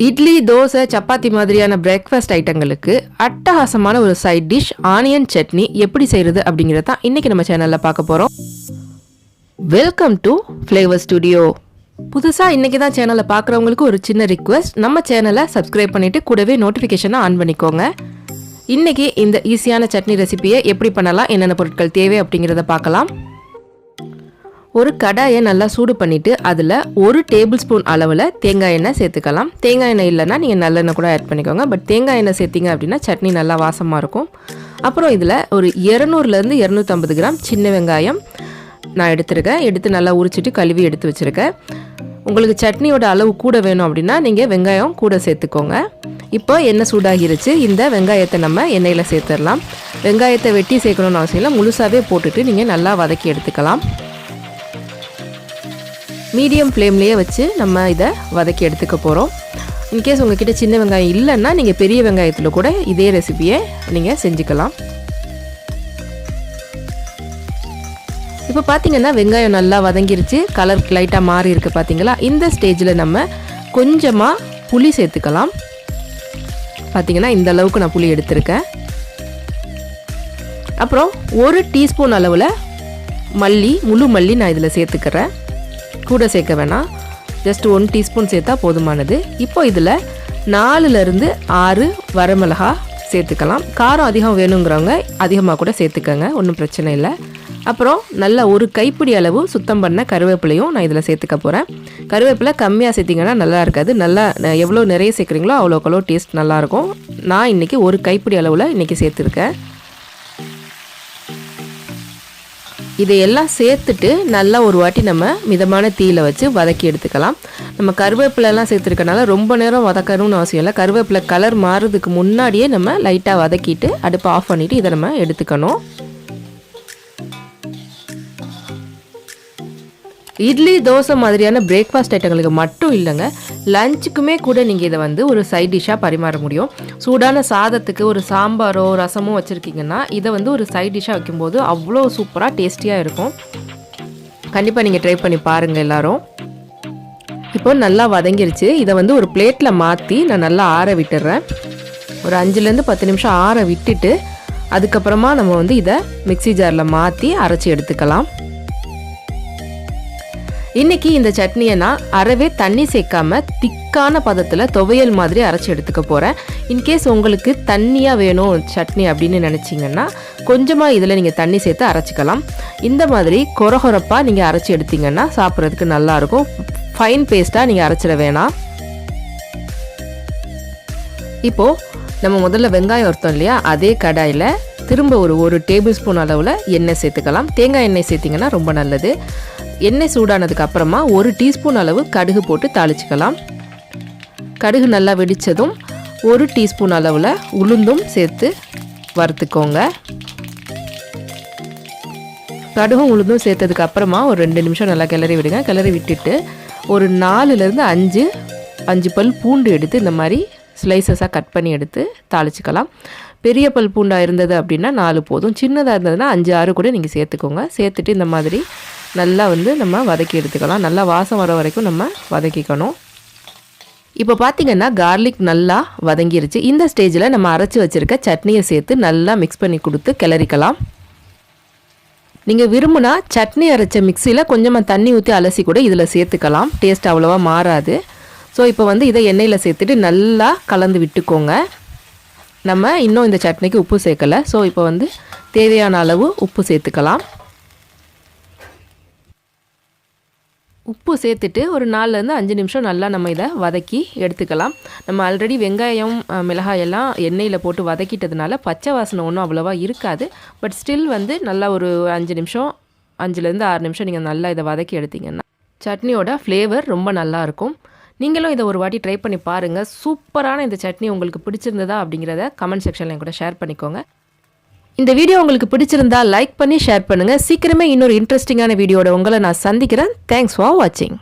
இட்லி, தோசை, சப்பாத்தி மாதிரியான பிரேக்ஃபாஸ்ட் ஐட்டங்களுக்கு அட்டகாசமான ஒரு சைட் டிஷ் ஆனியன் சட்னி எப்படி செய்கிறது அப்படிங்கிறத தான் இன்றைக்கி நம்ம சேனலில் பார்க்க போகிறோம். Welcome to flavour studio. புதுசாக இன்றைக்கி தான் சேனலை பார்க்குறவங்களுக்கு ஒரு சின்ன ரிக்வெஸ்ட், நம்ம சேனலை சப்ஸ்கிரைப் பண்ணிவிட்டு கூடவே நோட்டிஃபிகேஷனை ஆன் பண்ணிக்கோங்க. இன்றைக்கி இந்த ஈஸியான சட்னி ரெசிபியை எப்படி பண்ணலாம், என்னென்ன பொருட்கள் தேவை அப்படிங்கிறத பார்க்கலாம். ஒரு கடாயை நல்லா சூடு பண்ணிவிட்டு அதில் 1 டேபிள் ஸ்பூன் அளவில் தேங்காய் எண்ணெய் சேர்த்துக்கலாம். தேங்காய் எண்ணெய் இல்லைன்னா நீங்கள் நல்லெண்ணெய் கூட ஆட் பண்ணிக்கோங்க. பட் தேங்காய் எண்ணெய் சேர்த்திங்க அப்படின்னா சட்னி நல்லா வாசமாக இருக்கும். அப்புறம் இதில் ஒரு 200லேருந்து 250 கிராம் சின்ன வெங்காயம் நான் எடுத்து நல்லா உரிச்சிட்டு கழுவி எடுத்து வச்சுருக்கேன். உங்களுக்கு சட்னியோட அளவு கூட வேணும் அப்படின்னா நீங்கள் வெங்காயம் கூட சேர்த்துக்கோங்க. இப்போ எண்ணெய் சூடாகிருச்சு. இந்த வெங்காயத்தை நம்ம எண்ணெயில் சேர்த்துடலாம். வெங்காயத்தை வெட்டி சேர்க்கணும்னு அவசியம் இல்லை, முழுசாகவே போட்டுட்டு நீங்கள் நல்லா வதக்கி எடுத்துக்கலாம். மீடியம் ஃப்ளேம்லேயே வச்சு நம்ம இதை வதக்கி எடுத்துக்க போகிறோம். இன்கேஸ் உங்கள்கிட்ட சின்ன வெங்காயம் இல்லைன்னா நீங்கள் பெரிய வெங்காயத்தில் கூட இதே ரெசிபியை நீங்கள் செஞ்சுக்கலாம். இப்போ பார்த்தீங்கன்னா வெங்காயம் நல்லா வதங்கிருச்சு, கலர் லைட்டாக மாறி இருக்குது பார்த்தீங்களா. இந்த ஸ்டேஜில் நம்ம கொஞ்சமாக புளி சேர்த்துக்கலாம். பார்த்தீங்கன்னா இந்த அளவுக்கு நான் புளி எடுத்திருக்கேன். அப்புறம் 1 டீஸ்பூன் அளவில் முழு மல்லி நான் இதில் சேர்த்துக்கிறேன். கூட சேர்க்க வேணாம், ஜஸ்ட் 1 டீஸ்பூன் சேர்த்தா போதுமானது. இப்போ இதில் 4லேருந்து 6 வரமிளகா சேர்த்துக்கலாம். காரம் அதிகம் வேணுங்கிறவங்க அதிகமாக கூட சேர்த்துக்கங்க, ஒன்றும் பிரச்சனை இல்லை. அப்புறம் நல்லா 1 கைப்பிடி அளவு சுத்தம் பண்ண கருவேப்பிலையும் நான் இதில் சேர்த்துக்க போகிறேன். கருவேப்பிலை கம்மியாக சேர்த்திங்கன்னா நல்லா இருக்காது. நல்லா எவ்வளோ நிறைய சேர்க்குறீங்களோ அவ்வளோக்கவ்வளோ டேஸ்ட் நல்லாயிருக்கும். நான் இன்றைக்கி 1 கைப்பிடி அளவில் இன்றைக்கி சேர்த்துருக்கேன். இதையெல்லாம் சேர்த்துட்டு நல்லா ஒரு வாட்டி நம்ம மிதமான தீயில் வச்சு வதக்கி எடுத்துக்கலாம். நம்ம கருவேப்பிலெல்லாம் சேர்த்துருக்கனால ரொம்ப நேரம் வதக்கணும்னு அவசியம் இல்லை. கருவேப்பிலை கலர் மாறுறதுக்கு முன்னாடியே நம்ம லைட்டாக வதக்கிட்டு அடுப்பை ஆஃப் பண்ணிவிட்டு இதை நம்ம எடுத்துக்கணும். இட்லி, தோசை மாதிரியான பிரேக்ஃபாஸ்ட் ஐட்டங்களுக்கு மட்டும் இல்லைங்க, லஞ்சுக்குமே கூட நீங்கள் இதை ஒரு சைட் டிஷ்ஷாக பரிமாற முடியும். சூடான சாதத்துக்கு ஒரு சாம்பாரோ ரசமோ வச்சுருக்கீங்கன்னா இதை ஒரு சைட் டிஷ்ஷாக வைக்கும்போது அவ்வளோ சூப்பராக டேஸ்டியாக இருக்கும். கண்டிப்பாக நீங்கள் ட்ரை பண்ணி பாருங்கள் எல்லோரும். இப்போ நல்லா வதங்கிருச்சு. இதை ஒரு பிளேட்டில் மாற்றி நான் நல்லா ஆற விட்டுடுறேன். ஒரு 5லேருந்து 10 நிமிஷம் ஆற விட்டுட்டு அதுக்கப்புறமா நம்ம இதை மிக்ஸி ஜாரில் மாற்றி அரைச்சி எடுத்துக்கலாம். இன்றைக்கி இந்த சட்னியை நான் அறவே தண்ணி சேர்க்காம திக்கான பதத்தில் துவையல் மாதிரி அரைச்சி எடுத்துக்க போகிறேன். இன்கேஸ் உங்களுக்கு தண்ணியாக வேணும் சட்னி அப்படின்னு நினச்சிங்கன்னா கொஞ்சமாக இதில் நீங்கள் தண்ணி சேர்த்து அரைச்சிக்கலாம். இந்த மாதிரி கொரகொரப்பாக நீங்கள் அரைச்சி எடுத்திங்கன்னா சாப்பிட்றதுக்கு நல்லாயிருக்கும். ஃபைன் பேஸ்ட்டாக நீங்கள் அரைச்சிட வேணாம். இப்போது நம்ம முதல்ல வெங்காயம் வறுத்தோம் இல்லையா, அதே கடாயில் திரும்ப ஒரு டேபிள் ஸ்பூன் அளவில் எண்ணெய் சேர்த்துக்கலாம். தேங்காய் எண்ணெய் சேர்த்திங்கன்னா ரொம்ப நல்லது. எண்ணெய் சூடானதுக்கு அப்புறமா 1 டீஸ்பூன் அளவு கடுகு போட்டு தாளிச்சிக்கலாம். கடுகு நல்லா வெடித்ததும் 1 டீஸ்பூன் அளவில் உளுந்தும் சேர்த்து வறுத்துக்கோங்க. கடுகும் உளுந்தும் சேர்த்ததுக்கு அப்புறமா ஒரு 2 நிமிஷம் நல்லா கிளறி விடுங்க. கிளறி விட்டுட்டு ஒரு 4லேருந்து 5 பல் பூண்டு எடுத்து இந்த மாதிரி ஸ்லைசஸாக கட் பண்ணி எடுத்து தாளிச்சிக்கலாம். பெரிய பல் பூண்டாக இருந்தது அப்படின்னா 4 போதும். சின்னதாக இருந்ததுன்னா 5-6 கூட நீங்கள் சேர்த்துக்கோங்க. சேர்த்துட்டு இந்த மாதிரி நல்லா நம்ம வதக்கி எடுத்துக்கலாம். நல்லா வாசம் வர வரைக்கும் நம்ம வதக்கிக்கணும். இப்போ பார்த்திங்கன்னா கார்லிக் நல்லா வதங்கிருச்சு. இந்த ஸ்டேஜில் நம்ம அரைச்சி வச்சுருக்க சட்னியை சேர்த்து நல்லா மிக்ஸ் பண்ணி கொடுத்து கிளறிக்கலாம். நீங்கள் விரும்புனா சட்னி அரைச்ச மிக்சியில் கொஞ்சமாக தண்ணி ஊற்றி அலசி கூட இதில் சேர்த்துக்கலாம். டேஸ்ட் அவ்வளோவா மாறாது. ஸோ இப்போ இதை எண்ணெயில் சேர்த்துட்டு நல்லா கலந்து விட்டுக்கோங்க. நம்ம இன்னும் இந்த சட்னிக்கு உப்பு சேர்க்கலை. ஸோ இப்போ தேவையான அளவு உப்பு சேர்த்துக்கலாம். உப்பு சேர்த்துட்டு ஒரு 4லேருந்து 5 நிமிஷம் நல்லா நம்ம இதை வதக்கி எடுத்துக்கலாம். நம்ம ஆல்ரெடி வெங்காயம் மிளகாயெல்லாம் எண்ணெயில் போட்டு வதக்கிட்டதுனால பச்சை வாசனை ஒன்றும் அவ்வளோவா இருக்காது. பட் ஸ்டில் நல்லா ஒரு 5 நிமிஷம் 5லேருந்து 6 நிமிஷம் நீங்கள் நல்லா இதை வதக்கி எடுத்திங்கன்னா சட்னியோட ஃப்ளேவர் ரொம்ப நல்லாயிருக்கும். நீங்களும் இதை ஒரு வாட்டி ட்ரை பண்ணி பாருங்கள். சூப்பரான இந்த சட்னி உங்களுக்கு பிடிச்சிருந்ததா அப்படிங்கிறத கமெண்ட் செக்ஷனில் கூட ஷேர் பண்ணிக்கோங்க. இந்த வீடியோ உங்களுக்கு பிடிச்சிருந்தா லைக் பண்ணி ஷேர் பண்ணுங்கள். சீக்கிரமே இன்னொரு இன்ட்ரெஸ்டிங்கான வீடியோட உங்களை நான் சந்திக்கிறேன். தேங்க்ஸ் ஃபார் வாட்சிங்.